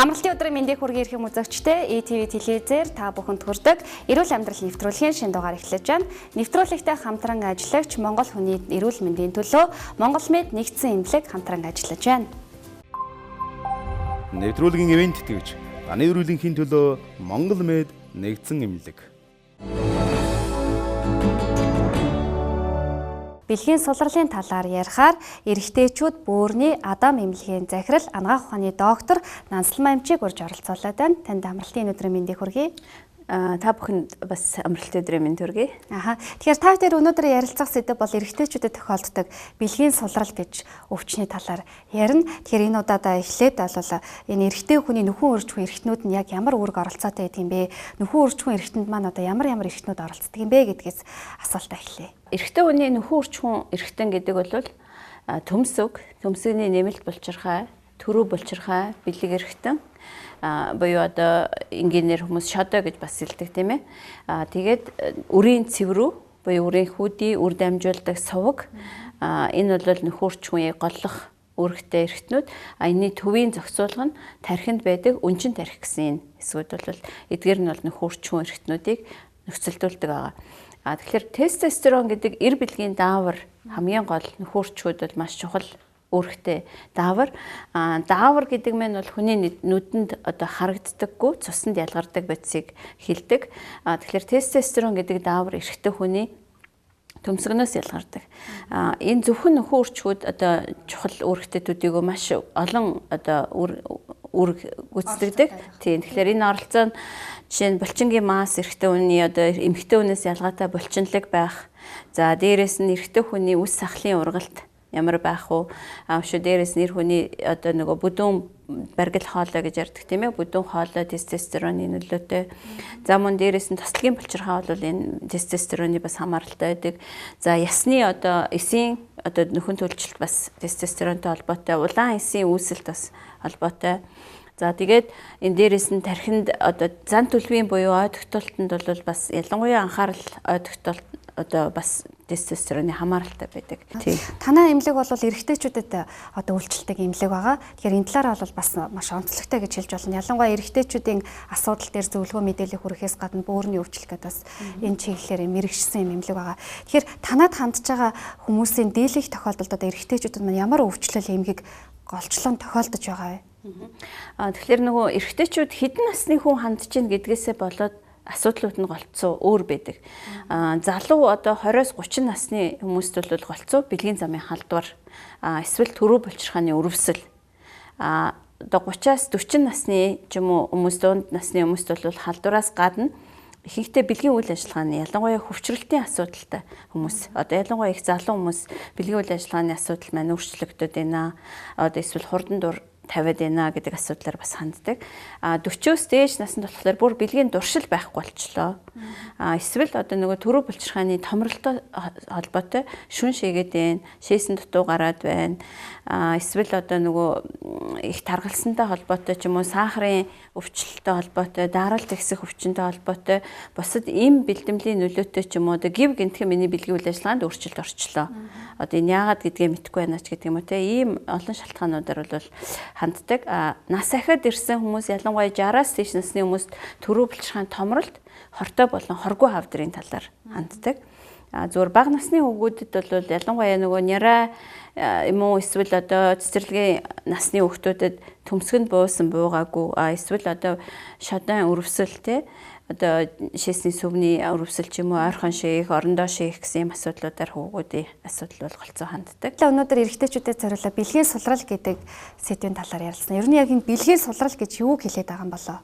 Амралтын өдрийн мэндийг хүргэе ирэх үзэгчдээ ETV телевизээр та бүхэнд хүрдэг эрүүл амьдрал нэвтрүүлгийн шинэ дугаар эхлэж байна. Нэвтрүүлэгтээ хамтран ажиллагч Монгол хүний эрүүл мэндийн төлөө Монгол Мед нэгдсэн эмнэлэг хамтран ажиллаж байна. Нэвтрүүлгийн ивент тэгж таны эрүүлэнхийн төлөө Монгол Мед нэгдсэн эмнэлэг. Бэлгийн сулралын талаар ярихаар эрэгтэйчүүд бөөрийн Адам эмнэлгийн захирал анагаах ухааны доктор Нансалмаа эмчийг урьж оролцуулаад байна. Танд амралтын өдрийн мэндийг хүргэе. Та бүхэнд бас амралтын өдрийн мэнд хүргэе. Тэгэхээр та бүхэн өнөөдөр ярилцах сэдэв бол эрэгтэйчүүдэд тохиолддог бэлгийн сулрал гэж өвчний талаар ярина. Тэгэхээр энэ удаад эхлээд бол энэ эрэгтэй хүний нөхөн өрчхүн эрэгтнүүд нь яг ямар үүрэг оролцоотой байдаг юм бэ? Нөхөн өрчхүн эрэгтэнд маань одоо ямар эрэгтнүүд оролцдог юм бэ гэдгээс асуултаа эхлэе. Эрэгтэй хүний нөхөн өрчхүн эрэгтэн гэдэг бол төмсөгний нэмэлт булчирхай, төрөө булчирхай, бэлэг эрэгтэн буюу одоо инженеэр хүмүүс шодоо гэж бас хэлдэг тийм ээ. Тэгээд үрийн цэврүү буюу үрийн хүүдий үр дамжуулдаг суваг энэ бол нөхөрчгүй голлох үүрэгтэй эрэгтнүүд энэний төвийн зохицуулга нь тархинд байдаг өнчин тархи гэсэн эсвүүд бол эдгээр нь бол нөхөрчгүй эрэгтнүүдийг нөхцөлдүүлдэг байгаа. Тэгэхээр тестостерон гэдэг эр бэлгийн даавар хамгийн гол нөхөрчүүд бол маш чухал үүрэгтэй даавар. Даавар гэдэг нь бол хүний нүдэнд одоо харагддаггүй цуснд ялгардаг бодисыг хэлдэг. Тэгэхээр тестостерон гэдэг даавар эрэгтэй хүний төмсгнөөс ялгардаг. Энэ зөвхөн нөхөн өрчгүүд одоо чухал үүрэгтэйдүүдийг маш олон одоо үүрэг гүйцэтгэдэг. Тийм. Тэгэхээр энэ оролцоо нь жишээ нь булчингийн масс эрэгтэй хүний одоо эмэгтэй хүнээс ялгаатай булчинлаг байх. За дээрэс нь эрэгтэй хүний үс сахлын ургалт ямар байх вэ? Шүү дээрээс нэр хүний одоо нөгөө бүдүүн баргил хоолой гэж ярьдаг тийм ээ. Бүдүүн хоолой тестостероны нөлөөтэй. За мөн дээрээс нь тослогийн булчирхай бол энэ тестостероны бас хамааралтай байдаг. За ясны одоо эсийн одоо нөхөн төлжилт бас тестостеронтой холбоотой. Улаан эсийн үүсэлт бас холбоотой. За тэгээд энэ дээрээс нь тархинд одоо зан төлөвийн буюу ой тогтоолтонд бол бас ялангуяа анхаарал ой тогтоолт одоо бас тестостероны хамааралтай байдаг. Тийм. Танай эмнэлэг бол эрэгтэйчүүдэд одоо үйлчлдэг эмнэлэг байгаа. Тэгэхээр энэ талаараа бол бас маш онцлогтой гэж хэлж болно. Ялангуяа эрэгтэйчүүдийн асуудал дээр зөвлөгөө мэдээлэл хүрэхээс гадна бөөрийн өвчлөлгээд бас энэ чиглэлээр мэрэгшсэн эмнэлэг байгаа. Тэгэхээр танад хандж байгаа хүмүүсийн дийлэх тохиолдолд одоо эрэгтэйчүүдэд маань ямар өвчлөл эмгэг голчлон тохиолдож байгаа вэ? Тэгэхээр нөгөө эрэгтэйчүүд хэдэн насны хүн хандж ийн гэдгээсээ болоод асуудлууд нь голцоо өөр байдаг. Залуу одоо 20-30 насны хүмүүст бол голцоо бэлгийн замын халдвар, эсвэл төрөө булчирхааны өрөвсөл. Одоо 30-аас 40 насны ч юм уу дунд насны хүмүүст бол халдвараас гадна ихэнхдээ бэлгийн үйл ажиллагааны ялангуяа хөвчрөлтийн асуудалтай хүмүүс. Одоо ялангуяа их залуу хүмүүс бэлгийн үйл ажиллагааны асуудал маань өөрчлөгдөд байна. Одоо эсвэл хурдан дур тавиад байна гэдэг асуудлаар бас ханддаг. 40-оос дээш наснд болохоор бүр бэлгийн дуршил байхгүй болчлоо. Эсвэл одоо нөгөө төрөө булчирхааны томролтой холбоотой шүн шигээд байна, шээсэн дутуу гараад байна. Эсвэл одоо нөгөө их таргалсантай холбоотой ч юм уу сахарын өвчлөлттэй холбоотой, даралт ихсэх өвчнөд холбоотой бусад эм бэлдэмлийн нөлөөтэй ч юм уу одоо гів гинтхэн миний бэлгийн үйл ажиллагаанд өөрчлөлт орчлоо. Одоо энэ яагаад гэдгээ мэдэхгүй байна ч гэдэг юм уу те ийм олон шалтгаануудаар бол ханддаг. Нас ахад ирсэн хүмүүс ялангуяа 60-аас дээш насны хүмүүс төрөө булчирхааны томролт, хортой болон хоргүй хавдрын талаар ханддаг. Зүгээр бага насны хүүгүүдэд бол ялангуяа нөгөө няраа юм уу эсвэл одоо цэцэрлэгийн насны хүүхдүүдэд төмсгөнд буусан буугаагүй эсвэл одоо шодон өрөвсөл те одоо шээсний сүвний өрөвсөл ч юм уу ойрхон шээх, орондоо шээх гэсэн юм асуудлуудаар хүүгүүдийн асуудал бол голцоо ханддаг. Өнөөдөр эрэгтэйчүүдэд зориулаад бэлгийн сулрал гэдэг сэдвийн талаар ярилцсан. Ер нь яг энэ бэлгийн сулрал гэж юуг хэлээд байгаа юм болоо?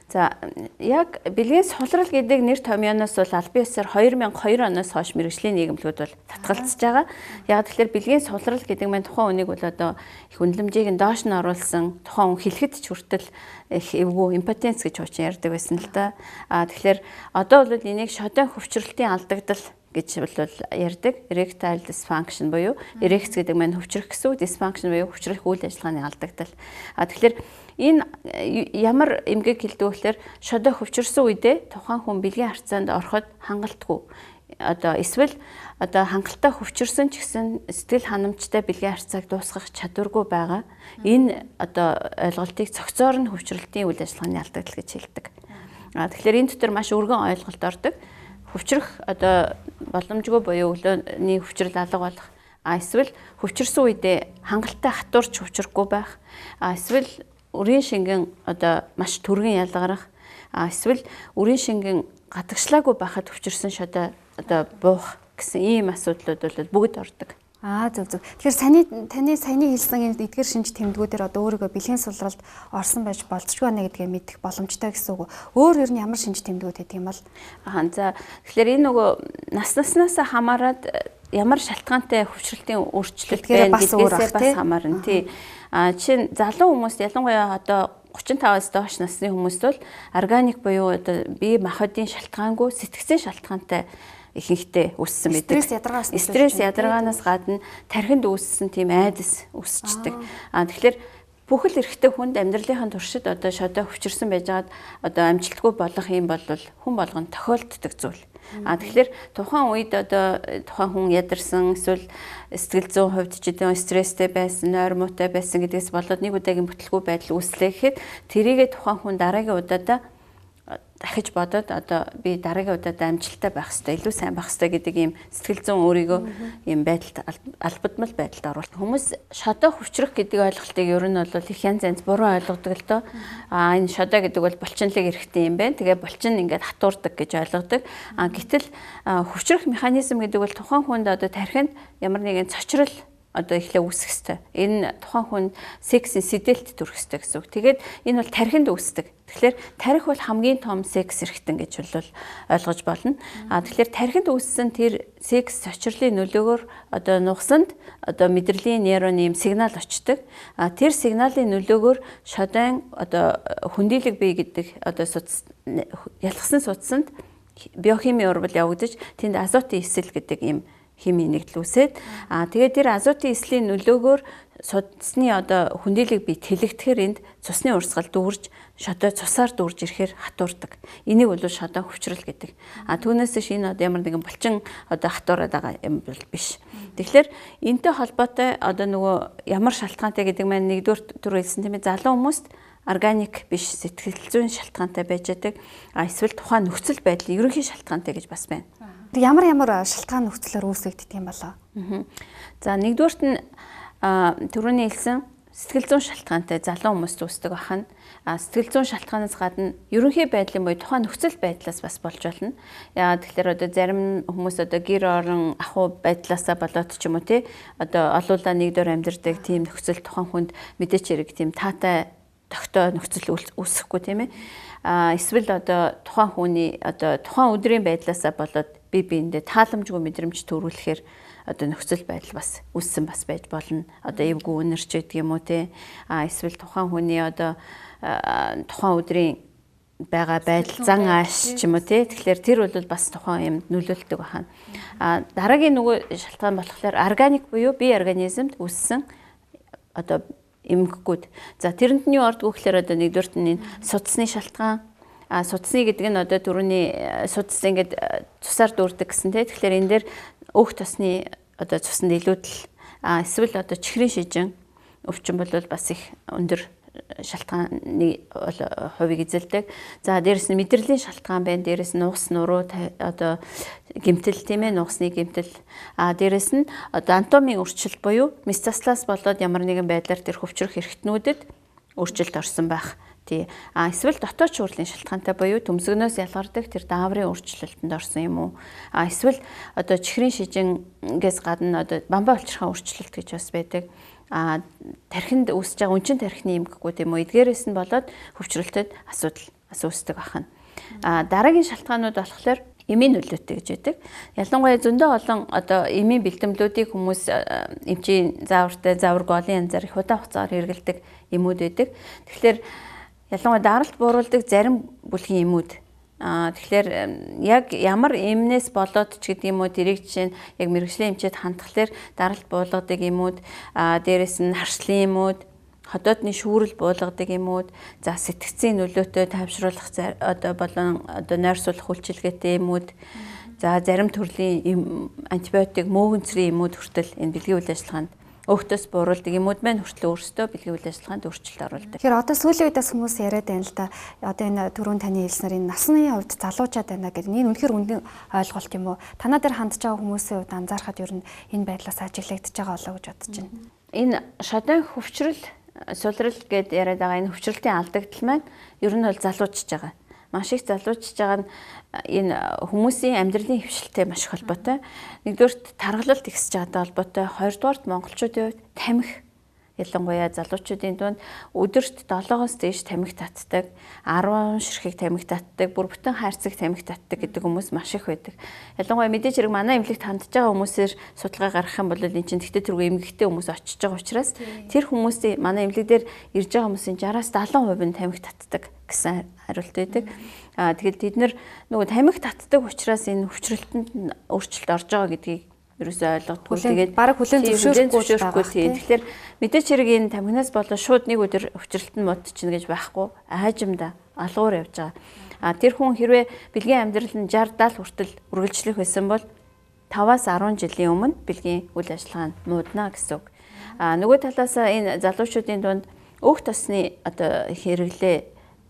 За яг бэлгийн сулрал гэдэг нэр томьёоноос бол албан ёсоор 2002 оноос хойш мэргэжлийн нийгэмлэгүүд бол татгалзаж байгаа. Яг тэгэхээр бэлгийн сулрал гэдэг нь тухайн үнийг бол одоо их үнэлэмжийг нь доош нь оруулсан тухайн хэлэхэд ч хүртэл их эвгүй импотенц гэж хуучин ярьдаг байсан л да. Тэгэхээр одоо бол энийг шодон хөвчрөлтийн алдагдал гэж бол ярьдаг. Erectile dysfunction буюу эрекц гэдэг нь хөвчрөх гэсэн үг, dysfunction буюу хөвчрөх үйл ажиллагааны алдагдал. Тэгэхээр энэ ямар эмгэг хэлдэг вэ гэхээр шодоо хөвчөрсөн үедээ тухайн хүн бэлгийн харьцаанд ороход хангалтгүй. одоо эсвэл одоо хангалттай хөвчөрсөн ч гэсэн сэтгэл ханамжтай бэлгийн харьцааг дуусгах чадваргүй байгаа. Энэ одоо ойлголтыг цогцоор нь хөвчрөлтийн үйл ажиллагааны алдагдал гэж хэлдэг. Тэгэхээр энэ дотор маш өргөн ойлголт ордог. Хөвчрөх одоо боломжгүй буюу өглөөний хөвчрөл алга болох. Эсвэл хөвчөрсөн үедээ хангалттай хатуурч хөвчрөхгүй байх. Эсвэл үрийн шингэн одоо маш түргэн ялгарах. Эсвэл үрийн шингэн гадагшлаагүй байхад хөвчөрсөн шодоо одоо буух гэсэн ийм асуудлууд бол бүгд ордог. Зөв. Тэгэхээр таны саяны хэлсэн энэ эдгээр шинж тэмдгүүдээр одоо өөрийгөө бэлгийн сулралд орсон байж болцгүй байна гэдгээ мэдэх боломжтой гэсэн үг. Өөр нь ямар шинж тэмдгүүд гэдэг юм бол? За тэгэхээр энэ нөгөө наснаас хамаарат ямар шалтгаантай хөвчрөлтийн өөрчлөлт байна гэдгээс бас хамаарна тий. Жишээ нь залуу хүмүүст ялангуяа одоо 35-аас доош насны хүмүүст бол органик буюу одоо бие махбодын шалтгаангүй сэтгцийн шалтгаантай ихэнхдээ үүссэн байдаг. Стресс ядаргаанаас гадна тархинд үүссэн тийм айдас үүсчдэг. Тэгэхээр бүхэл эрэгтэй хүнд амьдралынхаа туршид одоо шодоо хөвчөрсөн байжгаад одоо амжилтгүй болох юм бол хүн болгонд тохиолддог зүйл. Тэгэхээр тухайн үед одоо тухайн хүн ядарсан эсвэл сэтгэл зүйн хувьд ч гэдэг нь стресстэй байсан, нойр муутай байсан гэдгээс болоод нэг удаагийн бүтлгүй байдал үүслээ гэхэд тэрийгэ тухайн хүн дараагийн удаадаа дахиж бодоод одоо би дараагийн удаадаа амжилттай байх хэрэгтэй, илүү сайн байх хэрэгтэй гэдэг ийм сэтгэл зүйн өөрийгөө ийм байдалд албадмал байдалд оруулах. Хүмүүс шодоо хөвчрөх гэдэг ойлголтыг ер нь бол их янз буруу ойлгодог л доо. Энэ шодоо гэдэг бол булчинлаг эрэхтэй юм байна. Тэгээ булчин ингээд хатуурдаг гэж ойлгодог. Гэтэл хөвчрөх механизм гэдэг бол тухайн хүнд одоо тархинд ямар нэгэн цочрол одоо эхлээ үүсэх ёстой. Энэ тухайн хүнд сексийн сэдэлт төрөх ёстой гэсэн үг. Тэгээд энэ бол тархинд үүсдэг. Тэгэхээр тархи бол хамгийн том секс эрхтэн гэж бол ойлгож болно. Тэгэхээр тархинд үүссэн тэр секс сочрлын нөлөөгөөр одоо нугсанд одоо мэдрэлийн нейроны юм сигнал очдог. Тэр сигналын нөлөөгөөр шодон одоо хөндөлөг бие гэдэг одоо ялгсан судасанд биохимийн урвал явагдаж тэнд азотын эсэл гэдэг юм химийн нэгдэл үүсээд тэгээд тэр азотын эслийн нөлөөгөөр судасны одоо хөндөлөг бие тэлэгдэхээр энд цусны урсгал дүүрж шодоо цусаар дүүрж ирэхээр хатуурдаг. Энийг бол шодоо хөвчрөл гэдэг. Түүнээс энэ одоо ямар нэгэн булчин одоо хатуураад байгаа юм бол биш. Тэгэхээр энэтэй холбоотой одоо нөгөө ямар шалтгаантай гэдэг маань нэгдүгээр түр хэлсэн тийм ээ, залуу хүмүүст органик биш сэтгэл зүйн шалтгаантай байж байдаг. Эсвэл тухайн нөхцөл байдлын ерөнхий шалтгаантай гэж бас байна. Ямар шалтгаан нөхцлөөр үүсгэгддэг юм болоо? За нэгдүгээрт нь түрүүний хэлсэн сэтгэл зүйн шалтгаантай залуу хүмүүст үүсдэг бахан. Сэтгэл зүйн шалтгаанаас гадна ерөнхий байдлын буюу тухайн нөхцөл байдлаас бас болж болно. Тэгэхээр одоо зарим хүмүүс одоо гэр орон ахуй байдлаасаа болоод ч юм уу тий одоо олуулаа нэгдүгээр амьдардаг тийм нөхцөл тухайн хүнд мэдээч хэрэг тийм таатай тогтоо нөхцөл үүсэхгүй тийм ээ. Эсвэл одоо тухайн хүний одоо тухайн өдрийн байдлаасаа болоод бие биендээ тааламжгүй мэдрэмж төрүүлэхээр одоо нөхцөл байдал бас үүссэн бас байж болно. Одоо эвгүй үнэрч гэдэг юм уу те. Эсвэл тухайн хүний одоо тухайн өдрийн байгаа байдал зан ааш ч юм уу те. Тэгэхээр тэр бол бас тухайн юм нөлөөлдөг байна. Дараагийн нөгөө шалтгаан болохоор органик буюу бие организмд үүссэн одоо эмгэгүүд. За тэрэнд нь юу ордог вэ гэхээр одоо нэгдүгээрт нь судасны шалтгаан. Судасны гэдэг нь одоо түрүүний судас ингээд цусаар дүүрдэг гэсэн тийм. Тэгэхээр энэ дээр өөх тосны одоо цуснд илүүдэл эсвэл одоо чихрийн шижин өвчин бол бас их өндөр шалтгааны хувийг эзэлдэг. За дээрэс нь мэдрэлийн шалтгаан байна. Дээрэс нь нугас нуруу одоо гэмтэл тийм ээ, нугасны гэмтэл. Дээрэс нь одоо анатомийн өөрчлөлт буюу метастаз болоод ямар нэгэн байдлаар тэр хөвчрөх эрхтнүүдэд өөрчлөлт орсон байх. Эсвэл дотоод шүүрлийн шалтгаантай буюу төмсгнөөс ялгардаг тэр дааврын өөрчлөлтөнд орсон юм уу? Эсвэл одоо чихрийн шижингээс гадна одоо бамбаа улчирхаа өөрчлөлт гэж бас байдаг. Тархинд үүсэж байгаа үнчин тархины эмгэгүүд юм уу? Эдгээрээс нь болоод хөвчрөлтөд асуудал үүсдэг байна. Дараагийн шалтгаанууд болохоор эмийн нөлөөтэй гэж байдаг. Ялангуяа зөндөө олон одоо эмийн бэлтгэлүүдийг хүмүүс эмчийн заавартай, зааваргүй олон янзаар их удаа хугацаагаар хэрэглэдэг эмүүд байдаг. Тэгэхээр ялангуяа даралт бууруулдаг зарим бүлгийн эмүүд. Тэгэхээр яг ямар эмнээс болоод ч гэдэг юм уу тэрийг жишээ нь яг мэрэгжлийн эмчэд хандхлаар даралт буулгадаг эмүүд, дээрэс нь харшлын эмүүд, ходоодны шүүрэл буулгадаг эмүүд, за сэтгцийн нөлөөтэй тайвшруулах одоо болон одоо нойрсуулах үйлчилгээтэй эмүүд, За зарим төрлийн антибиотик мөөгөнцрийн эмүүд хүртэл энэ бэлгийн үйл ажиллагаанд өөхтөөс бууруулдаг эмүүд маань хүртэл өөрсдөө бэлгийн үйл ажиллагаанд өөрчлөлт оруулдаг. Тэгэхээр одоо сүүлийн үедээс хүмүүс яриад байна л да. Одоо энэ түрүүн таны хэлснээр энэ насны хувьд залуучаад байна гэдэг нь үнэхээр үндэн ойлголт юм уу? Танаа дээр хандж байгаа хүмүүсийн хувьд анзаархад ер нь энэ байдлаас ажиглагдж байгаа болоо гэж бодож байна. Энэ шадан хөвчрөл сулрал гэдээ яриад байгаа энэ хөвчрөлтийн алдагдал маань ер нь бол залуучж байгаа. Маш их залуучж байгаа нь энэ хүмүүсийн амьдралын хвшилтэй маш их холбоотой. Нэгдүгээрт тархалт ихсэж байгаатай холбоотой. Хоёрдугаарт монголчуудын хувьд тамхи ялангуяа залуучуудын дунд өдөрт 7-оос дээш тамхи татдаг, 10 ширхэг тамхи татдаг, бүр бүтэн хайрцаг тамхи татдаг гэдэг хүмүүс маш их байдаг. Ялангуяа мэдээж хэрэг манай эмнэлэгт хандж байгаа хүмүүсээр судалгаа гаргах юм бол энэ чинь тэгтээ тэргүй эмгэгтэй хүмүүс очиж байгаа учраас тэр хүмүүсийн манай эмнэлэг дээр ирж байгаа хүмүүсийн 60-70% нь тамхи татдаг гэсэн хариулт байдаг. Тэгэл тэд нөгөө тамхи татдаг учраас энэ хүчрэлтэнд өөрчлөлт орж байгаа гэдгийг ерөөсөө ойлгодгүй. Тэгээд бараг хүлэн зөвшөөрөхгүй тийм. Тэгэхээр мэдээч хэрэг энэ тамхинаас болоод шууд нэг өдөр хүчрэлтэн модчихно гэж байхгүй. Аажимда алгуур явж байгаа. Тэр хүн хэрвээ бэлгийн амьдрал нь 60-70 хүртэл үргэлжлэх байсан бол 5-аас 10 жилийн өмнө бэлгийн үйл ажиллагаа нь муудна гэсэн үг. Нөгөө талаас энэ залуучуудын дунд өөх тосны одоо хэрэглээ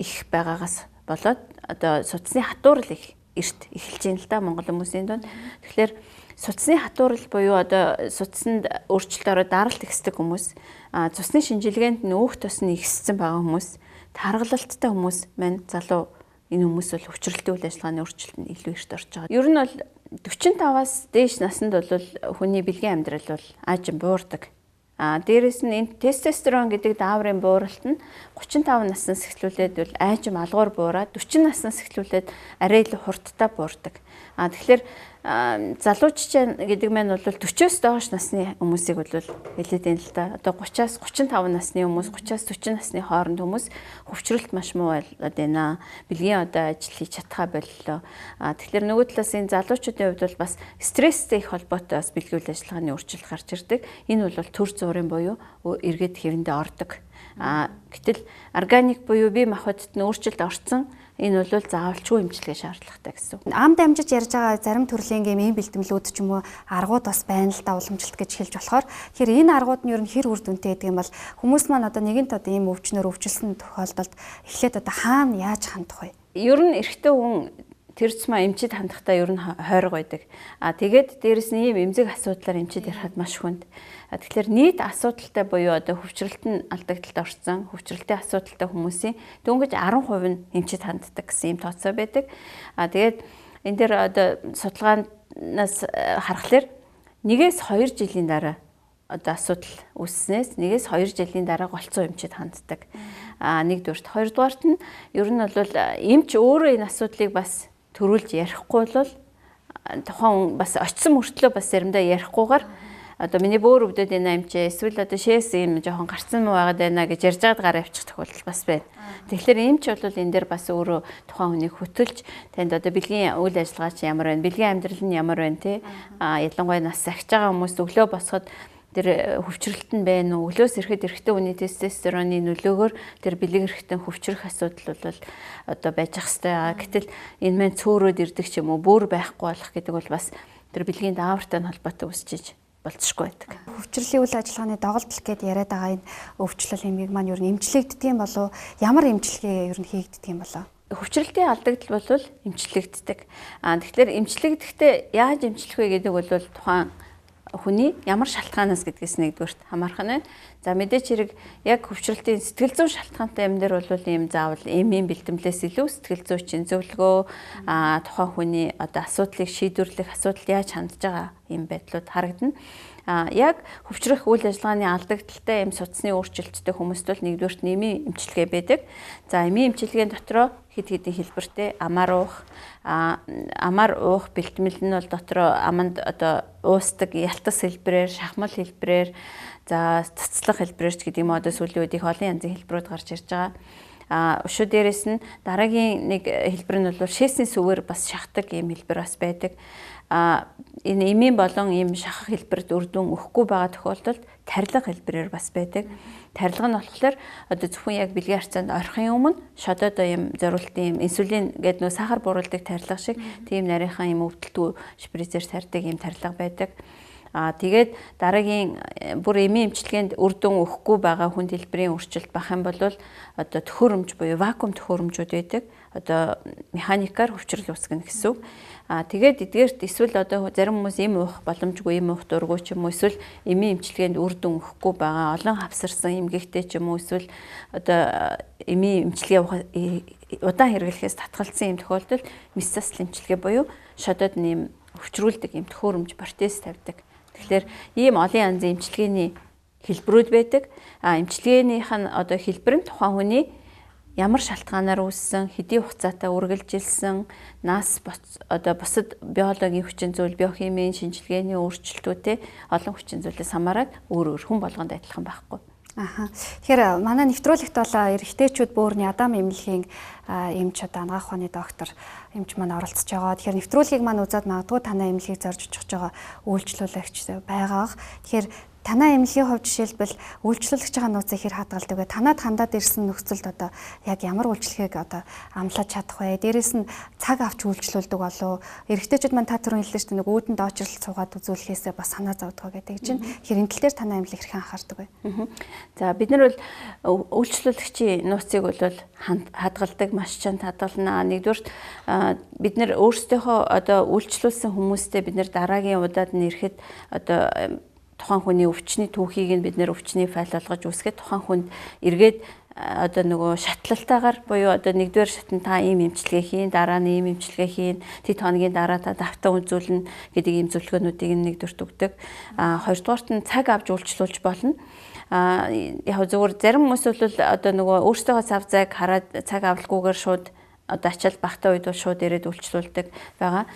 их байгаагаас болоод одоо судасны хатуурал их эрт эхэлж байна л да Монгол хүмүүсийн дунд. Тэгэхээр судасны хатуурал буюу одоо судасанд өөрчлөлт ороод даралт ихсдэг хүмүүс, цусны шинжилгээнд нөөх тосны ихссэн байгаа хүмүүс, таргалалттай хүмүүс маань залуу энэ хүмүүс бол хүчрэлтийн үйл ажиллагааны өөрчлөлт нь илүү эрт орж байгаа. Ер нь бол 45-аас дээш наснд бол хүний бэлгийн амьдрал бол аажим буурдаг. Дээрээс нь энэ тестостерон гэдэг дааврын бууралт нь 35 наснаас эхлүүлээд бол аажим алгуур буураад 40 наснаас эхлүүлээд арай илүү хурдтай буурдаг. Тэгэхээр залууччин гэдэг маань бол 40-оос доош насны хүмүүсийг бол хэлээд байна л да. Одоо 30-аас 35 насны хүмүүс, 30-аас 40 насны хооронд хүмүүс хөвчрөлт маш муу болоод байна. Бэлгийн одоо ажил хийж чадхаа боллоо. Тэгэхээр нөгөө талаас энэ залуучуудын хувьд бол бас стресстэй их холбоотой бас бэлгийн үйл ажиллагааны өөрчлөлт гарч ирдэг. Энэ бол төр зуурын буюу эргээд хэрэндээ ордог. Гэтэл органик буюу бие махбодд нь өөрчлөлт орсон. Энэ бол заавалчгүй эмчилгээ шаардлагатай гэсэн. Амд амжиж ярьж байгаа зарим төрлийн ийм бэлтгэлүүд ч юм уу аргууд бас байна л да уламжилт гэж хэлж болохоор тэгэхээр энэ аргууд нь ер нь хэр үр дүнтэй гэдэг юм бол хүмүүс маань одоо нэгэнт одоо ийм өвчнөр өвчлсөн тохиолдолд эхлээд одоо хаана яаж хандах вэ? Ер нь эрэгтэй хүн тэрцмаа эмчид хандахтаа ер нь хойрог байдаг. Тэгээд дээрэс нь ийм эмзэг асуудлаар эмчид ярихад маш хүнд. Тэгэхээр нийт асуудалтай буюу одоо хөвчрөлтөнд алдагдaltaд орсон, хөвчрөлтийн асуудалтай хүмүүсийн дөнгөж 10% нь эмчид ханддаг гэсэн юм тооцоо байдаг. Тэгээд энэ дээр одоо судалгаанаас харахаар 1-2 жилийн дараа одоо асуудал үүснээс 1-2 жилийн дараа голцоо эмчид ханддаг. Нэгдүгээрт, хоёрдугаарт нь ер нь бол эмч өөрөө энэ асуудлыг бас төрүүлж ярихгүй бол тухайн бас очисон мөртлөө бас заримдаа ярихгүйгээр одоо миний бөөр өвдөд энэ амчаа эсвэл одоо шээс юм жоохон гарцсан муу байгаад байна гэж ярьж байгаад гараа авчих тохиолдол бас байна. Тэгэхээр эмч бол энэ дээр бас өөрөө тухайн хүнийг хөтөлж танд одоо бэлгийн үйл ажиллагаа чи ямар байна, бэлгийн амьдрал нь ямар байна те ялангуяа нас сахиж байгаа хүмүүс өглөө босоход тэр хөвчрөлт нь байна уу? Өглөөс ирэхэд эрэгтэй хүний тестостероны нөлөөгөөр тэр бэлэг эрэгтэй хөвчрөх асуудал бол одоо байж ах хэвээр. Гэтэл энэ маань цөөрөөд ирдэг ч юм уу, бөөр байхгүй болох гэдэг бол бас тэр бэлгийн даавартай холбоотой үсчиж болцсохгүй байдаг. Хөвчрөлийн үйл ажиллагааны доголдол гэдээ яриад байгаа энэ өвчлөл эмийг маань ер нь эмчлэгддэг юм болов ямар эмчилгээ ер нь хийгддэг юм болов? Хөвчрөлтийн алдагдал бол эмчлэгддэг. Тэгэхээр эмчлэгдэхдээ яаж эмчлэх вэ гэдэг бол тухайн хүний ямар шалтгаанаас гэдгээс нэгдүгээрт хамаарх нь. За мэдээч хэрэг яг хөвчрөлтийн сэтгэл зүйн шалтгаантай юм дээр бол ийм заавал эмийн бэлтгэлээс илүү сэтгэл зүйчин зөвлөгөө тухайн хүний одоо асуудлыг шийдвэрлэх, асуудал яаж хандж байгаа юм байдлууд харагдана. Яг хөвчрөх үйл ажиллагааны алдагдaltaй юм судасны өөрчлөлттэй хүмүүст бол нэгдүгээрт эмийн эмчилгээ байдаг. За эмийн эмчилгээний дотроо хэд хэдэн хэлбэртэй амар уух бэлтгэл нь бол дотроо аманд одоо уусдаг ялтас хэлбэрээр, шахмал хэлбэрээр, за цэцлэг хэлбэрээр ч гэдэг юм одоо сүүлийн үед их олон янзын хэлбэрүүд гарч ирж байгаа. Өшөө дээрээс нь дараагийн нэг хэлбэр нь бол шээсний сүвээр бас шахдаг юм хэлбэр бас байдаг. Энэ эмийн болон ийм шахах хэлбэрт үр дүн өгөхгүй байгаа тохиолдолд тарилга хэлбэрээр бас байдаг. тарилга нь болохоор одоо зөвхөн яг бэлгийн харьцаанд орохын өмнө шод одоо юм зориултын юм инсулин гэдэг нөө сахар бууруулдаг тарилга шиг тийм нарийнхан юм өвдөлтөө шприцээр тарьдаг юм тарилга байдаг. Тэгээд дараагийн бүр эмийн эмчилгээнд үр дүн өгөхгүй байгаа хүнд хэлбэрийн өөрчлөлт бах юм бол одоо төхөөрөмж буюу вакуум төхөөрөмжүүд байдаг. Одоо механикаар хөвчрөл үүсгэнэ гэсэн үг. Тэгээд эдгээрт эсвэл одоо зарим хүмүүс эм уух боломжгүй эм уух дургүй ч юм уу эсвэл эмийн эмчилгээнд үр дүн өгөхгүй байгаа олон хавсарсан эмгэгтэй ч юм уу эсвэл одоо эмийн эмчилгээ удаан хэрэглэхээс татгалзсан юм тохиолдолд мессасл эмчилгээ буюу шодод нэм хөвчрүүлдэг юм төхөөрөмж протез тавьдаг. Тэгэхээр ийм олон янзын эмчилгээний хэлбэрүүд байдаг. Эмчилгээнийх нь одоо хэлбэр нь тухайн хүний ямар шалтгаанаар үүссэн, хэдийн хугацаатай үргэлжилсэн, нас одоо бусад биологийн хүчин зүйл, биохимийн шинжилгээний өөрчлөлтүүдтэй олон хүчин зүйлээс хамаарат өөр хүн болгонд адилхан байхгүй. Тэгэхээр манай нэвтрүүлэгт бол эрэгтэйчүүд бөөрийн Адам эмнэлгийн эмч одоо анагаах ухааны доктор эмч маань оролцож байгаа. Тэгэхээр нэвтрүүлгийг маань үзээд магадгүй танай эмнэлгийг зорж очих байгаа үйлчлүүлэгч байгаа. Тэгэхээр танай эмнэлгийн хувьд жишээлбэл үйлчлүүлэгч байгаа нууцыг хэр хадгалдаг вэ? Танад хандаад ирсэн нөхцөлд одоо яг ямар үйлчлэгийг одоо амлаж чадах вэ? Дээрээс нь цаг авч үйлчлүүлдэг болов? Эрэгтэйчүүд маань та түрүүн хэллээ шүү дээ, нэг үүдэнд очрол цугаад үзүүлэхээсээ бас санаа зовдгоо гэдэг чинь. Тэгэхээр энэ тал дээр танай эмнэлэг хэрхэн анхаардаг вэ? За бид нар бол үйлчлүүлэгчийн нууцыг бол хадгалдаг, маш чанд хадгална. Нэгдүгээр бид нар өөрсдийнхөө одоо үйлчлүүлсэн хүмүүстэй бид нар дараагийн удаад нь ирэхэд одоо тухайн хүний өвчний түүхийг нь бид нэр өвчний файл болгож үсгээд тухайн хүнд эргээд одоо нөгөө шатлалтаагаар буюу одоо нэгдүгээр шатнд та ийм эмчилгээ хийн, дараа нь ийм эмчилгээ хийн, тэд хоногийн дараа та давтан үзүүлнэ гэдэг ийм зөвлөгөөнүүдийг нэгдүгээрт өгдөг. Хоёрдугаарт нь цаг авч үйлчлүүлж болно. Яг зөвхөн зарим хүмүүс бол одоо нөгөө өөрсдөө цав зайг хараад цаг авалгүйгээр шууд одоо ачаал багтаа үед бол шууд ирээд үйлчлүүлдэг байгаа.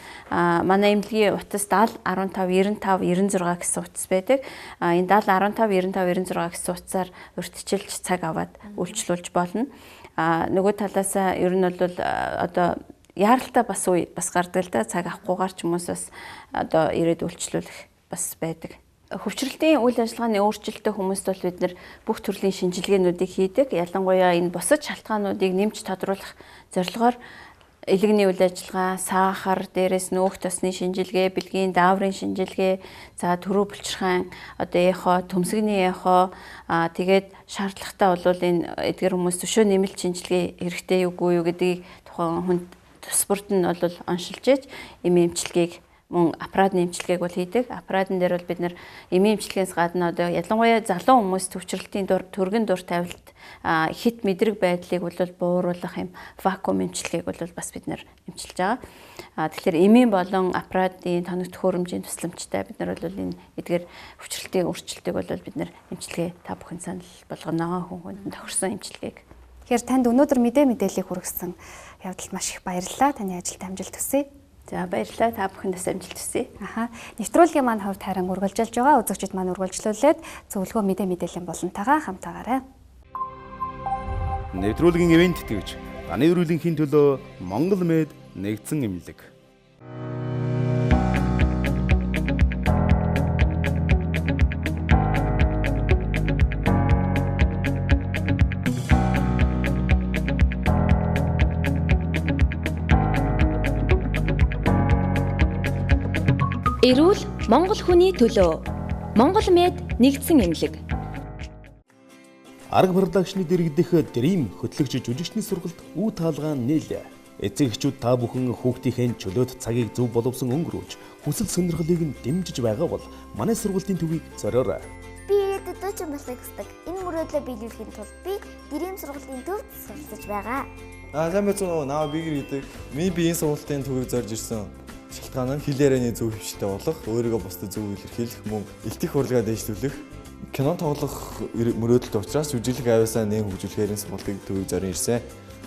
Манай эмнэлгийн утас 70 15 95 96 гэсэн утас байдаг. Энэ 70 15 95 96 гэсэн утасаар урьдчилж цаг аваад үйлчлүүлж болно. Нөгөө талаасаа ер нь бол одоо яаралтай бас гардаг л да, цаг авахгүйгээр ч хүмүүс бас одоо ирээд үйлчлүүлэх бас байдаг. Хөвчрөлтийн үйл ажиллагааны өөрчлөлттэй хүмүүст бол бид нэр бүх төрлийн шинжилгээнүүдийг хийдэг. Ялангуяа энэ бусад шалтгаануудыг нэмж тодруулах зорилгоор элэгний үйл ажиллагаа, сахар, дээрээс нөөх тосны шинжилгээ, бэлгийн дааврын шинжилгээ, за төрөө булчирхайн одоо эхо, төмсгний эхо, тэгээд шаардлагатай бол энэ эдгээр хүмүүс өшөө нэмэлт шинжилгээ хэрэгтэй юугүй юу гэдгийг тухайн хүнд тус бүрт нь бол оншилж ээж эмийн эмчилгээг мөн аппаратны эмчилгээг бол хийдэг. Аппаратн дээр бол бид нэр эмийн эмчилгээнээс гадна одоо ялангуяа залуу хүмүүс төвчрөлтийн төргөн дур тавилт хит мэдрэг байдлыг бол бууруулах юм вакуум эмчилгээг бол бас бид нэр эмчилж байгаа. Тэгэхээр эмийн болон аппаратын тоног төхөөрөмжийн тусламжтай бид нар бол энэ эдгээр хөвчрөлтийн өөрчлөлтийг бол бид нэр эмчилгээ та бүхэн санал болгоно хүн хүнд тохирсон эмчилгээг. Тэгэхээр танд өнөөдөр мэдээллийг хүргэсэн явдалд маш их баярлалаа. Таны ажилд амжилт хүсье. За баярлалаа, та бүхэнд амжилт хүсье. Нэвтрүүлгийн маань хувьд харин үргэлжилж байгаа. Үзэгчид маань үргэлжлүүлээд зөвлөгөө мэдээллийн болонтойгоо хамтаагаарай. Нэвтрүүлгийн ивент тэгж таны өрөөлөнхийн төлөө Монгол Мед нэгдсэн эмнэлэг. Эрүүл Монгол хүний төлөө Монгол Мед нэгдсэн эмнэлэг. Арга барилгын дэргэдэх Dream хөтлөгч жүжигчний сургалт үе таалгаан нийлээ. Эцэгчүүд та бүхэн хүүхдийнхээ чөлөөт цагийг зөв боловсон өнгөрөөж хүсэл сонирхлыг нь дэмжиж байгаа бол манай сургалтын төвийг зориорой. Би дэдүүч болохыг хүсдэг. Энэ мөрөөдлөө биелүүлэхийн тулд би Dream сургалтын төвд суралцж байгаа. Сайн байцгаана уу? Наа Бигэр гэдэг. Би энэ сургалтын төвийг зорж ирсэн. Шалтгаан нь хил ярианы зөв хөвштэй болох, өөрийгөө бусдад зөв илэрхийлэх, мөн илтгэх урлагаа дэвшлүүлэх, кино тоглох мөрөөдөлт учраас жүжиглэх авьяасаа нэм хөгжүүлэхээр энэ сургалтын төвийг зорин ирсэн.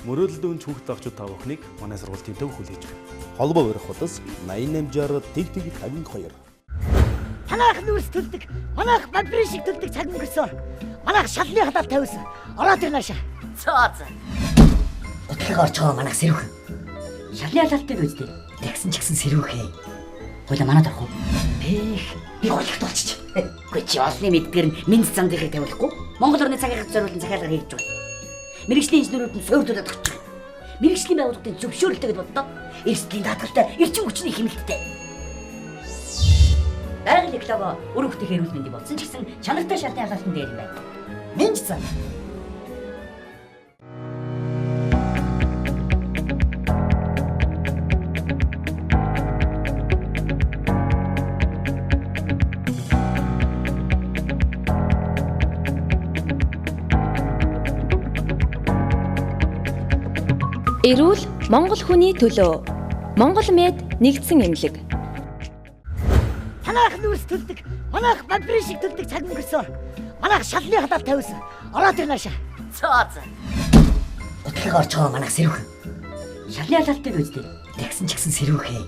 Мөрөөдөлд өнч хүүхд авчид та бүхнийг манай сургалтын төв хүлээж байна. Холбоо барих хуудас 8860 52. Танайх нүүрс төлдөг, манайх бабрын шиг төлдөг цаг өнгөрсөн. Манайх шалны халаал тавьсан. Ороод ир наашаа. Цооц. Өтлөг орж байгаа манайх сэрүүхэн. Шалны халаалтыг үздэй. Тэгсэн ч гэсэн сэрүүхээ. Хойло манад орох уу? Би хулагт болчих. Үгүй чи олны мэдгээр нь минь зам дээрээ тавиулахгүй. Монгол орны цагийн газар зориулсан захиалга хийж байгаа. Мэргэжлийн инженерүүд нь суурьдуулаад өгч байгаа. Мэргэжлийн байгууллагын зөвшөөрлөлтөд боддоо эрсдлийн даатгалтай эрчим хүчний хэмнэлттэй. Байгалийн эколого үр хөвгтийн эрүүл мэндийг болсон ч гэсэн чанартай шалтгаан ялгалтын дээр юм байна. Минь цаа. Эрүүл Монгол хүний төлөө. Монгол Мед нэгдсэн эмнэлэг. Танайх нүүрс төлдөг, манайх бамбрын шиг төлдөг цаг өнгөрсөн. Манайх шалны хадал тавьсан. Ороод ир наашаа. Цаац. Өтгөх орж байгаа манайх сэрүүхэн. Шалны хадалтай үздэй. Тэгсэн ч гэсэн сэрүүхээ.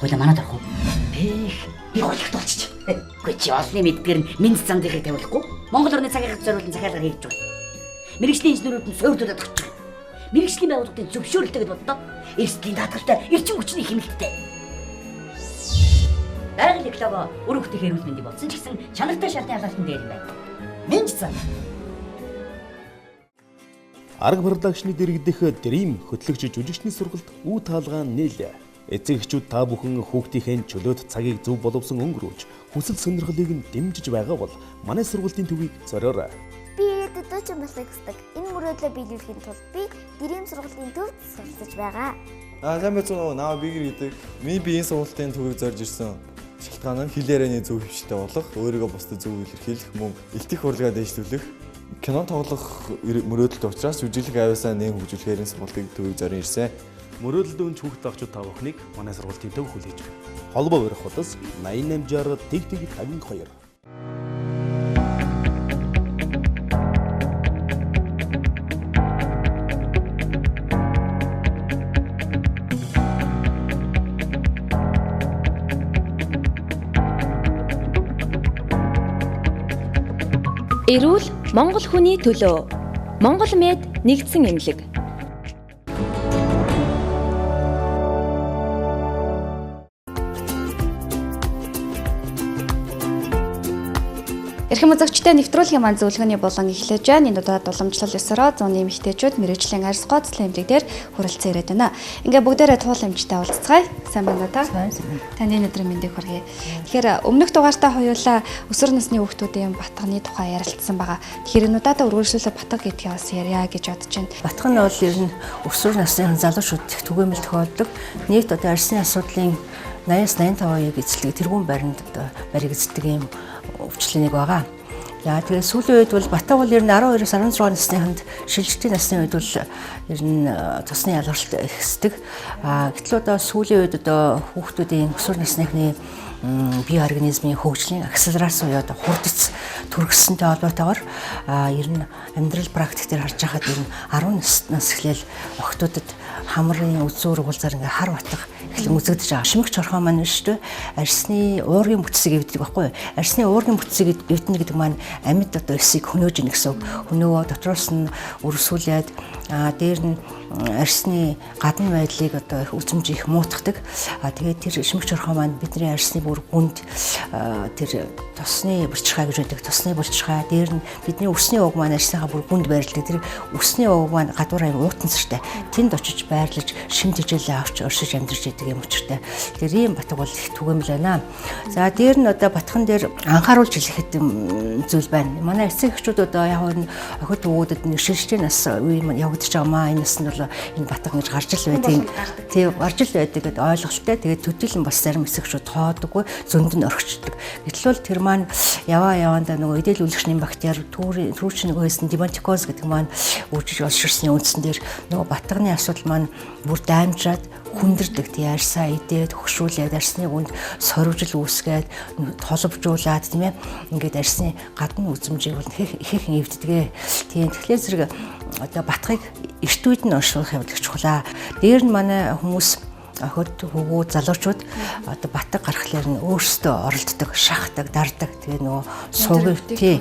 Хойло манад орох уу? Би хулигт болчих. Үгүй чи олны мэдгээр минь зандихыг тавиулахгүй. Монгол орны цагийн газар зориулсан захиалга хийж байгаа. Мэргэжлийн инженерүүд нь суурьдуулаад өгч байгаа. Мэргэжлийн байгууллагын зөвшөөрлөлтөд боддоо эрсдлийн даатгалтай эрчим хүчний хэмнэлттэй. Байгалийн эколого үр хөвгтийн эрүүл мэндийг болсон ч гэсэн чанартай шалтгаан ялгалтын дээр юм байна. Минь цаа. Арга барилгын дэргэдэх Dream хөтлөгч жүжигчний сургалт үе таалгаан нийлээ. Эцэг эхчүүд та бүхэн хүүхдийнхээ чөлөөт цагийг зөв боловсон өнгөрөөж хүсэл сонирхлыг нь дэмжиж байгаа бол манай сургалтын төвийг зориорой. Би дуучин болохыг хүсдэг. Энэ мөрөөдлөө биелүүлэхийн тулд би Dream сургалтын төвд суралцж байгаа. Сайн байцгаана уу? Наа Бигэр гэдэг. Би энэ сургалтын төвийг зорж ирсэн. Шалтгаан нь хилээрээний зөв хөвштэй болох, өөрийгөө бусдад зөв илэрхийлэх, мөн илтгэх урлагаа дэвшлүүлэх, кино тоглох мөрөөдөлт учраас жүжиглэх авьяасаа нэм хөгжүүлэхээр энэ сургалтын төвийг зорин ирсэн. Мөрөөдөлд өн хүүхд багчууд та бүхнийг манай сургалтын төв хүлээж байна. Холбоо барих хутас 8860 тэг 52. Эрүүл Монгол хүний төлөө. Монгол Мед нэгдсэн эмнэлэг. Эрхэм үзэгчдээ нэвтрүүлгийн маань зөвлөгөөний болон эхлэж байна. Энэ удаад уламжлал ёсороо зууны эмэгтэйчүүд мэргэжлийн арьс гоцлын эмнэлэг дээр хүрэлцэн ирээд байна. Ингээ бүгдээрээ туул эмчтэй уулзцгаая. Сайн байна уу та? Таны өдрийн мэндийг хүргэе. Тэгэхээр өмнөх дугаартаа хоёулаа өсвөр насны хүүхдүүдийн батганы тухай ярилцсан байгаа. Тэгэхээр энэ удаад үргэлжлүүлээ батг гэдгийг бас ярья гэж бодож байна. Батг нь бол ер нь өсвөр насны залуучууд түгээмэл тохиолдог. Нийт одоо арьсны асуудлын 80-85% эзлэг тэргуун баринд одоо бариг эздэг юм өвчлөнийг байгаа. Яа тэгээд сүүлийн үед бол батг бол ер нь 12-оос 16 насныханд шилжилтийн насны үед бол ер нь цусны ялгаралт ихсдэг. Гэтэл одоо сүүлийн үед одоо хүүхдүүдийн өсвөр насныхны бие организмын хөгжлийн акселераци буюу одоо хурдц төрөсөнтэй холбоотойгоор ер нь амьдрал практик дээр харж байхад ер нь 10 нас эхлээл охтуудад хамрын үзүүр уулзаар ингээ хар батг эхлэн үзэгдэж байгаа. Шимэгч орхон маань шүү дээ. Арьсны уургийн бүтцийг эвддэг байхгүй юу? Арьсны уургийн бүтцийг эвдэнэ гэдэг маань амьд одоо эсийг хөнөөж ийн гэсэн үг. Хөнөөгөө дотроос нь өрсүүлээд дээр нь арьсны гадна байдлыг одоо үзмж их муутгадаг. Тэгээд тэр шимэгч орхон маань бидний арьсны бүр гүнд тэр тосны булчирхай гэж байдаг. Тосны булчирхай дээр нь бидний өсний уг маань арьсныхаа бүр гүнд байрлдаг. Тэр өсний уг маань гадуур аян уутансартай. Тэнд очиж байрлаж шимт хичээлээ авч оршиж амьдарч идэг юм учиртай. Тэр ийм батг бол их түгээмэл байна. За дээр нь одоо батхан дээр анхааруулж хэлэхэд зүйл байна. Манай эцэг эхчүүд одоо яг нь охид өвгүүдэд нэг шилжлийн нас үе маань явагдаж байгаамаа. Энэ нас нь бол энэ батг гэж гарч ил байдаг. Тийм гарч ил байдаг гэдээ ойлголттой. Тэгээд төдийлөн бас зарим эцэг эхчүүд тоодоггүй зөнд нь орхичдаг. Гэтэл бол тэр маань яваандаа нөгөө эдэл үлгшний бактери түүрчин нөгөө хэсэн димантикоз гэдэг маань үүжиж олширсны үндсэн дээр нөгөө батганы асуудал маань бүр даймжаад хүндэрдэг. Тэгээ арьсаа идээд хөкшүүлээд арьсны гүнд сорвжил үүсгээд толовжуулаад тийм ээ ингээд арьсны гадна үзмжийг бол ихэнх эвддэгэ. Тийм тэгэхээр зэрэг одоо батгыг эрт үед нь оршуулах явдал чухлаа. Дээр нь манай хүмүүс охид хөвгүү залуучууд одоо батг гарахлаар нь өөрсдөө оролддог, шахдаг, дардаг. Тэгээ нөгөө суугив тий.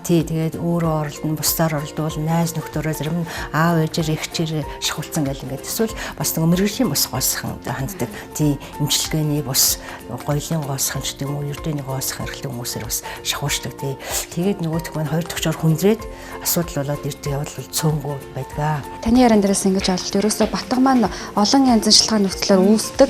Тий тэгээд өөрөө оролдоно, бусдаар оролдвол найз нөхдөөрөө зарим нь аав ээжээр эгчээр шахуулсан гэл ингээд эсвэл бас нөгөө мэрэгжлийн бус гоосхан ханддаг. Тий эмчилгээний бус гоёлын гоосхан ч гэдэм үү ердөөний гоосхан хэрэгтэй хүмүүсээр бас шахуушдаг тий. Тэгээд нөгөөх маань хоёр төгчөөр хүндрээд асуудал болоод ирдэг явбал цөөнгөө байдгаа. Таны яран дээрээс ингэж олж ерөөсөө батг маань олон янзын шалтгаан нөхцлөөр үүсдэг.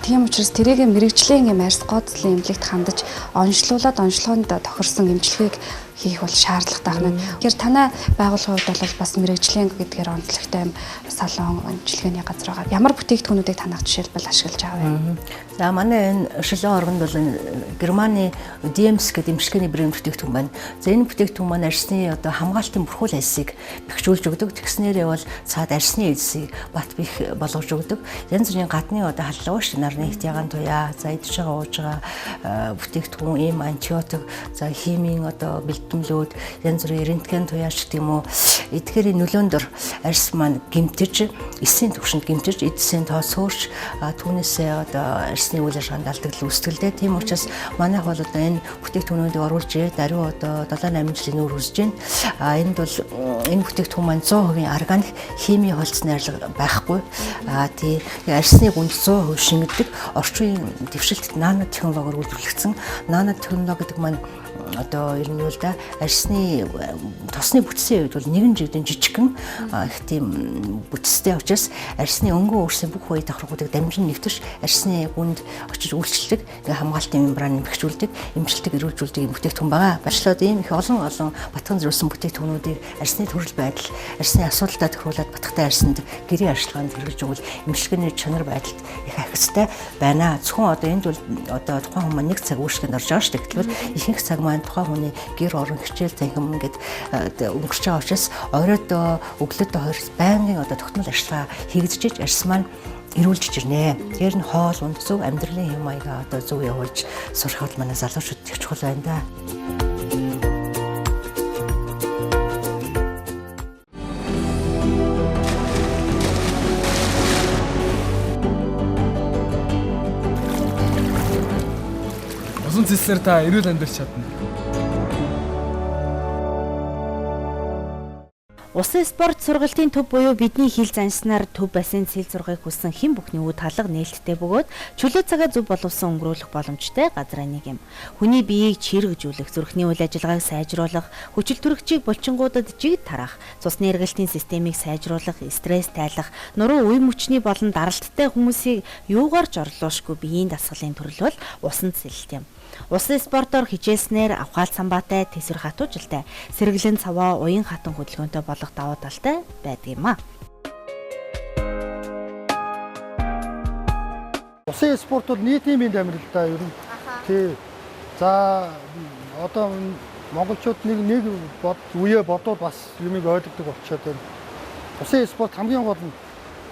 Тийм учраас тэрийг мэрэгжлийн юм арьс гооцлын эмнэлэгт хандаж онцлуулаад тохирсон эмчилгээг хийх бол шаардлагатай байна. Тэгэхээр танай байгууллагын хувьд бол бас мэрэгжлийн гэдгээр онцлогтой юм салон эмчилгээний газар байгаа. Ямар бүтээгдэхүүнүүдийг танах жишээлбэл ашиглаж байгаа вэ? За манай энэ шилэн органд бол Германы DMS гэдэг эмчилгээний брэнд бүтээгдэхүүн байна. За энэ бүтээгдэхүүн маань арьсны одоо хамгаалтын бүрхүүл альсыг бэхжүүлж өгдөг. Тэгснээрээ бол цаад арьсны эдсийг бат бих болгож өгдөг. Янз бүрийн гадны одоо халууш нарны хтягаан туяа, за идэж байгаа ууж байгаа бүтээгдэхүүн, эм антибиотик, за химийн одоо бэлтгэлүүд, янз бүрийн рентген туяач гэх юм уу. Эдгээрийн нөлөөндор арьс маань гэмтэж, эсийн түвшинд гэмтэж, эдсийн тоо сөөрч түүнээсээ одоо арьсны үйл ажиллагаанд алдагдал үүсгэлтэй. Тийм учраас манайх бол одоо энэ бүтээгдэхүүнүүдийг оруулж даруй одоо 7-8 жилийн өмнө үржиж байна. Энд бол энэ бүтээгдэхүүн маань 100% органик химийн холцны арилга байхгүй. Тий арьсны гүнд 100% шингэдэг орчин үеийн дэвшилтэд нано технологиор үйлдвэрлэгдсэн. Нано технологи гэдэг маань одоо ер нь бол да арьсны тосны бүтцийн үед бол нэгэн жигдэн жижигхэн их тийм бүтцтэй учраас арьсны өнгөө өөрсдийн бүх үе давхаргуудыг дамжин нэвтэрч арьсны гүнд очиж үйлчлдэг хамгаалтын мембраныг бэхжүүлдэг, эмчилдэг, эрүүлжүүлдэг юм бүтээгдэхүүн байгаа. Барьчлаад ийм их олон батган зориулсан бүтээгдэхүүнүүдийг арьсны төрөл байдал, арьсны асуудалтай тохируулаад батгтай арьсанд гэрийн арчилгаанд хэрэглэж өгвөл эмчилгээний чанар байдалд их ахистай байна. Зөвхөн одоо энд бол одоо тухайн хүмүүс нэг цаг үйлчлэгэнд орж байгаа шүү дээ. Тэгэхээр ихэнх цаг маань тухайн хүний гэр орон хичээл танхим ингээд өнгөрч байгаа учраас оройд өглөөд хоёрс байнгын одоо тогтмол ажиллагаа хийгдэж арьс маань эрүүлж ирнэ. Тэр нь хоол унд зөв амьдралын хэм маягаа одоо зөв явуулж сурахад манай залуучууд их чухал байна да. Усан цэслэр та эрүүл амьдарч чадна. Усан спорт сургалтын төв буюу бидний хил занснаар төв бассейн сэл зургийг хүссэн хэн бүхний үд халга нээлттэй бөгөөд чөлөө цагаа зөв боловсон өнгөрүүлэх боломжтой газраа нэг юм. Хүний биеийг чирэгжүүлэх, зүрхний үйл ажиллагааг сайжруулах, хүчил төрөгчийг булчингуудад жигд тарах, цусны эргэлтийн системийг сайжруулах, стресс тайлах, нуруу үе мөчний болон даралттай хүмүүсийг юугаар ч орлуулшгүй биеийн дасгалын төрөл бол усан цэлэлт юм. Усан спортоор хичээснээр авхаал самбаатай, тэсвэр хатуужилтай, сэргэлэн цаваа, уян хатан хөдөлгөөнтэй болох давуу талтай байдаг юм а. Усан спорт бол нийтийн биед амьдралдаа ер нь тий. За одоо монголчууд нэг үе бодвол бас юмыг ойлгодог болчиход байна. Усан спорт хамгийн гол нь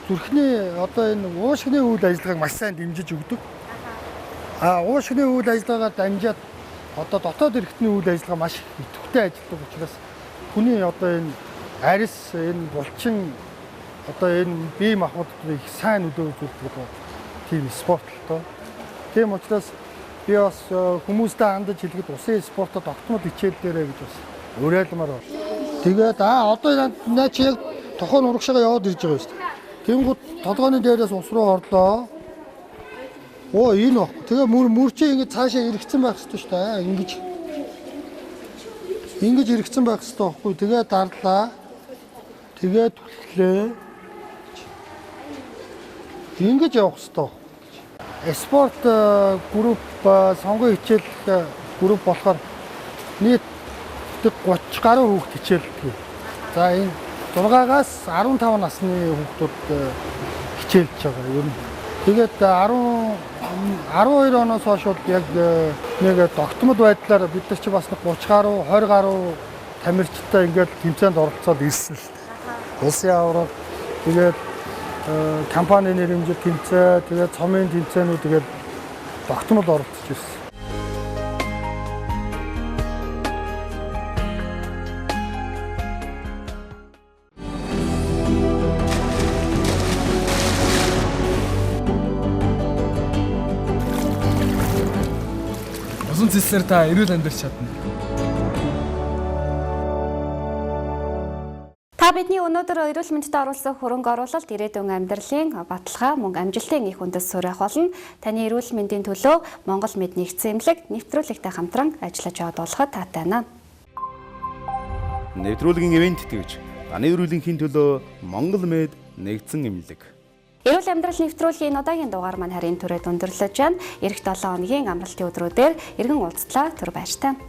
зүрхний одоо энэ уушгины үйл ажиллагааг маш сайн дэмжиж өгдөг. Уушгины үйл ажиллагаагаар дамжаад одоо дотоод эрхтний үйл ажиллагаа маш идэвхтэй ажилладаг учраас хүний одоо энэ арьс, энэ булчин одоо энэ бие махбодд их сайн нөлөө үзүүлдэг тийм спорт л тоо. Тийм учраас би бас хүмүүстэй хандаж хэлэхэд усан спортод тогтмол хичээллээрээ гэж бас уриалмаар байна. Тэгээд одоо наа чи яг тохон урагшаага яваад ирж байгаа шүү дээ. Тэнгууд толгойн дээрээс ус руу орлоо. Энэ баг. Тэгээ мөрчөө ингэж цаашаа эргэцэн байх хэрэгтэй шүү дээ. Ингэж эргэцэн байх хэрэгтэй байхгүй. Тэгээ дарлаа. Тэгээ түлхлээ. Ингэж явах хэрэгтэй. Спорт групп сонгон хичээл групп болохоор нийт 30 гаруй хүүхд хичээлдэг. За энэ 6-аас 15 насны хүүхдүүд хичээлж байгаа юм. Тэгээд 12 оноос хойш яг нэг тогтмол байдлаар бид нар чи бас 30 гаруй 20 гаруй тамирчтай ингээд тэмцээнд оролцоод ирсэн л. Улсын аврал тэгээд компани нэрмжил тэмцээ тэгээд цомын тэмцээнүүд тэгээд тогтмол оролцож ирсэн. Усан цэслэр та эрүүл амьдарч чадна. Та бидний өнөөдөр эрүүл мэндэд оруулсан хөрөнгө оруулалт ирээдүйн амьдралын баталгаа мөн амжилтын их үндэс суурьах болно. Таны эрүүл мэндийн төлөө Монгол Мэд нэгдсэн эмнэлэг нэвтрүүлэгтэй хамтран ажиллаж яваад болоход таатай байна. Нэвтрүүлгийн ивент тэтгэгч таны эрүүлэнхийн төлөө Монгол Мэд нэгдсэн эмнэлэг. Эрүүл амьдрал нэвтрүүлгийн удаагийн дугаар маань харин түрээд өндөрлөж байна. Эх 7 хоногийн амралтын өдрүүдээр иргэн уулзлаа. Түр баяртай.